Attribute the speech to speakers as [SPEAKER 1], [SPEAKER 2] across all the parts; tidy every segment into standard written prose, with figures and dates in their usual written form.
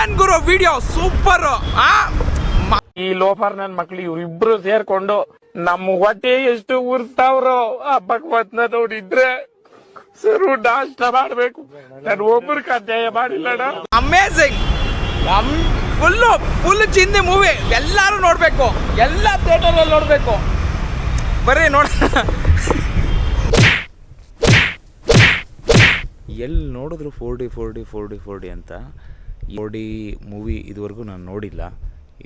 [SPEAKER 1] ಏನ್ ಗುರು video super.
[SPEAKER 2] ಈ loafer ನನ್ ಮಕ್ಳು ಇವ್ರಿಬ್ರು ಸೇರ್ಕೊಂಡು ನಮ್ಮ ಹೊಟ್ಟೆ ಎಷ್ಟು ಉರ್ತಾವ್ರೋ ಆ ಭಗವತ್ನ ನೋಡಿದ್ರೆ ಸರು ನಾಷ್ಟ ಮಾಡ್ಬೇಕು. ನಾನು ಒಬ್ಬರು ಅಧ್ಯಾಯ ಮಾಡಿಲ್ಲಣ್ಣ.
[SPEAKER 1] ಅಮೇಝಿಂಗ್, ಫುಲ್ ಚಿಂದಿ ಮೂವಿ. ಎಲ್ಲಾರು ನೋಡ್ಬೇಕು, ಎಲ್ಲ ಥಿಯೇಟರ್ ಅಲ್ಲಿ ನೋಡ್ಬೇಕು. ಬರ್ರಿ ನೋಡ.
[SPEAKER 3] ಎಲ್ಲಿ ನೋಡಿದ್ರು 4D ಅಂತ. 4D ಮೂವಿ ಇದುವರೆಗೂ ನಾನು ನೋಡಿಲ್ಲ.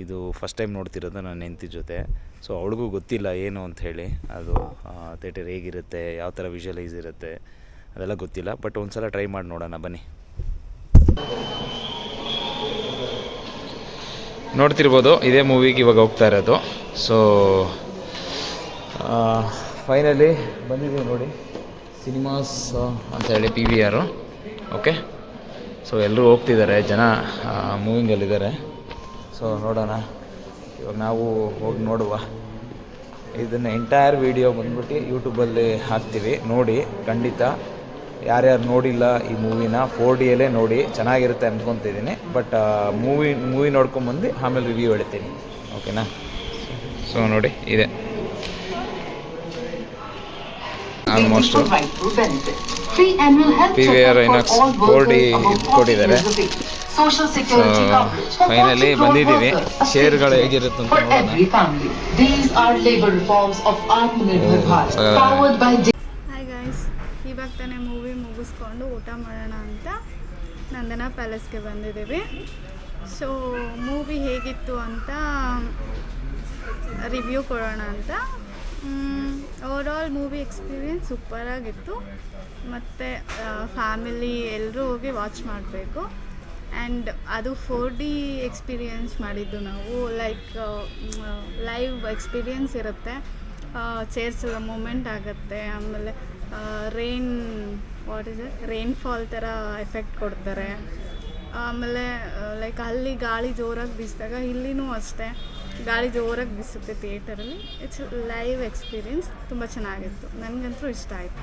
[SPEAKER 3] ಇದು ಫಸ್ಟ್ ಟೈಮ್ ನೋಡ್ತಿರೋದು ನನ್ನ ಹೆಂಡತಿ ಜೊತೆ. ಸೊ ಅವಳಿಗೂ ಗೊತ್ತಿಲ್ಲ ಏನು ಅಂತ ಹೇಳಿ, ಅದು ಥಿಯೇಟರ್ ಹೇಗಿರುತ್ತೆ, ಯಾವ ಥರ ವಿಜುವಲೈಸ್ ಇರುತ್ತೆ ಅದೆಲ್ಲ ಗೊತ್ತಿಲ್ಲ. ಬಟ್ ಒಂದು ಸಲ ಟ್ರೈ ಮಾಡಿ ನೋಡೋಣ ಬನ್ನಿ. ನೋಡ್ತಿರ್ಬೋದು, ಇದೇ ಮೂವಿಗೆ ಇವಾಗ ಹೋಗ್ತಾ ಇರೋದು. ಸೊ ಫೈನಲಿ ಬಂದಿದ್ದೀವಿ ನೋಡಿ, ಸಿನಿಮಾಸ್ ಅಂಥೇಳಿ PVR. ಓಕೆ, ಸೊ ಎಲ್ಲರೂ ಹೋಗ್ತಿದ್ದಾರೆ, ಜನ ಮೂವಿಂಗಲ್ಲಿದ್ದಾರೆ. ಸೊ ನೋಡೋಣ, ಇವಾಗ ನಾವು ಹೋಗಿ ನೋಡುವ. ಇದನ್ನು ಎಂಟೈರ್ ವಿಡಿಯೋ ಬಂದ್ಬಿಟ್ಟು ಯೂಟ್ಯೂಬಲ್ಲಿ ಹಾಕ್ತೀವಿ, ನೋಡಿ ಖಂಡಿತ. ಯಾರ್ಯಾರು ನೋಡಿಲ್ಲ ಈ ಮೂವಿನ 4Dಯಲ್ಲೇ ನೋಡಿ, ಚೆನ್ನಾಗಿರುತ್ತೆ ಅಂದ್ಕೊತಿದ್ದೀನಿ. ಬಟ್ ಮೂವಿ ನೋಡ್ಕೊಂಬಂದು ಆಮೇಲೆ ರಿವ್ಯೂ ಹೇಳ್ತೀನಿ, ಓಕೆನಾ? ಸೊ ನೋಡಿ, ಇದೆ ಆಲ್ಮೋಸ್ಟ್ PVR INOX 4D ಕೊಟ್ಟಿದ್ದಾರೆ. ಫೈನಲಿ ಬಂದಿದ್ದೀವಿ. ಶೇರ್ಗಳು ಹೇಗಿರುತ್ತೆ ಅಂತ ನೋಡೋಣ.
[SPEAKER 4] ಹಾಯ್ ಗೈಸ್, ಇವಾಗ ತಾನೇ ಮೂವಿ ಮುಗಿಸ್ಕೊಂಡು ಊಟ ಮಾಡೋಣ ಅಂತ ನಂದನ ಪ್ಯಾಲೇಸ್ಗೆ ಬಂದಿದ್ದೀವಿ. ಸೊ ಮೂವಿ ಹೇಗಿತ್ತು ಅಂತ ರಿವ್ಯೂ ಕೊಡೋಣ ಅಂತ. ಓವರಾಲ್ ಮೂವಿ ಎಕ್ಸ್ಪೀರಿಯನ್ಸ್ ಸೂಪರಾಗಿತ್ತು. ಮತ್ತು ಫ್ಯಾಮಿಲಿ ಎಲ್ಲರೂ ಹೋಗಿ ವಾಚ್ ಮಾಡಬೇಕು. ಆ್ಯಂಡ್ ಅದು 4D ಎಕ್ಸ್ಪೀರಿಯನ್ಸ್ ಮಾಡಿದ್ದು ನಾವು. ಲೈಕ್ ಲೈವ್ ಎಕ್ಸ್ಪೀರಿಯನ್ಸ್ ಇರುತ್ತೆ, ಚೇರ್ಸ್ ಮೂಮೆಂಟ್ ಆಗುತ್ತೆ. ಆಮೇಲೆ ರೈನ್ಫಾಲ್ ಥರ ಎಫೆಕ್ಟ್ ಕೊಡ್ತಾರೆ. ಆಮೇಲೆ ಲೈಕ್ ಅಲ್ಲಿ ಗಾಳಿ ಜೋರಾಗಿ ಬೀಸಿದಾಗ ಇಲ್ಲಿನೂ ಅಷ್ಟೇ ಗಾಳಿ ಜೋರಾಗಿ ಬೀಸುತ್ತೆ ಥಿಯೇಟರಲ್ಲಿ. ಇಟ್ಸ್ ಲೈವ್ ಎಕ್ಸ್ಪೀರಿಯನ್ಸ್ ತುಂಬ ಚೆನ್ನಾಗಿತ್ತು, ನನಗಂತೂ ಇಷ್ಟ ಆಯಿತು.